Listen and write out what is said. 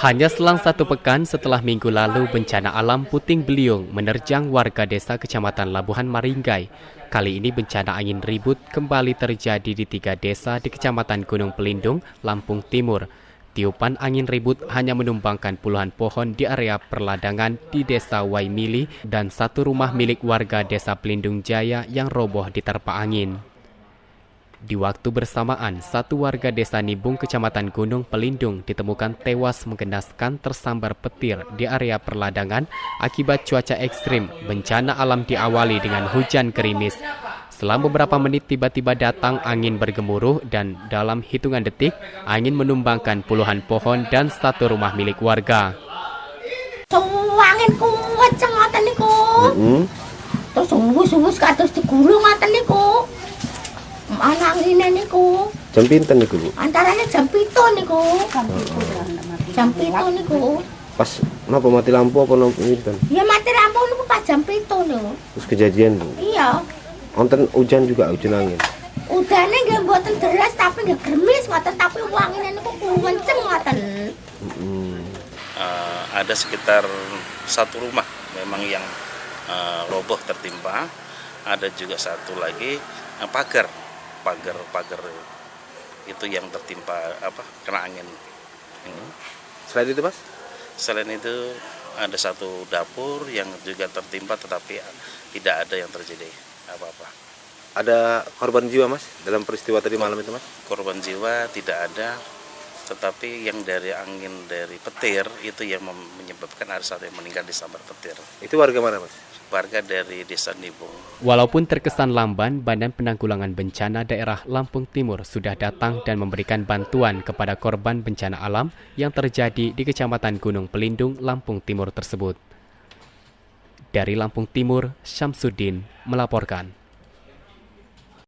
Hanya selang satu pekan setelah minggu lalu bencana alam puting beliung menerjang warga desa Kecamatan Labuhan Maringgai. Kali ini bencana angin ribut kembali terjadi di 3 desa di Kecamatan Gunung Pelindung, Lampung Timur. Tiupan angin ribut hanya menumbangkan puluhan pohon di area perladangan di desa Waimili dan satu rumah milik warga desa Pelindung Jaya yang roboh diterpa angin. Di waktu bersamaan, satu warga desa Nibung, Kecamatan Gunung Pelindung ditemukan tewas menggenaskan tersambar petir di area perladangan akibat cuaca ekstrim. Bencana alam diawali dengan hujan gerimis. Selang beberapa menit tiba-tiba datang angin bergemuruh dan dalam hitungan detik, angin menumbangkan puluhan pohon dan satu rumah milik warga. Angin kuat ngoten niku. Terus suwus kados digulung ngoten niku. Ana ngene niku. Jam pinten niku, Bu? Antarane jam 7 niku. Jam 7 niku. Pas napa mati lampu apa napa pinten? Ya mati lampu niku pas jam 7 niku. Terus kejadian, Bu. Iya. Wonten hujan juga, hujan angin. Udane nggih mboten deras tapi nggih gerimis ngoten tapi angine niku kenceng ngoten. Ada sekitar satu rumah memang yang roboh tertimpa. Ada juga satu lagi pagar itu yang tertimpa kena angin. Selain itu, Mas? Selain itu ada satu dapur yang juga tertimpa tetapi tidak ada yang terjadi apa-apa. Ada korban jiwa, Mas, dalam peristiwa tadi malam itu, Mas? Korban jiwa tidak ada, tetapi yang dari angin dari petir itu yang menyebabkan ada satu yang meninggal disambar petir. Itu warga mana, Mas? Warga dari Desa Nibung. Walaupun terkesan lamban, Badan Penanggulangan Bencana Daerah Lampung Timur sudah datang dan memberikan bantuan kepada korban bencana alam yang terjadi di Kecamatan Gunung Pelindung, Lampung Timur tersebut. Dari Lampung Timur, Syamsuddin melaporkan.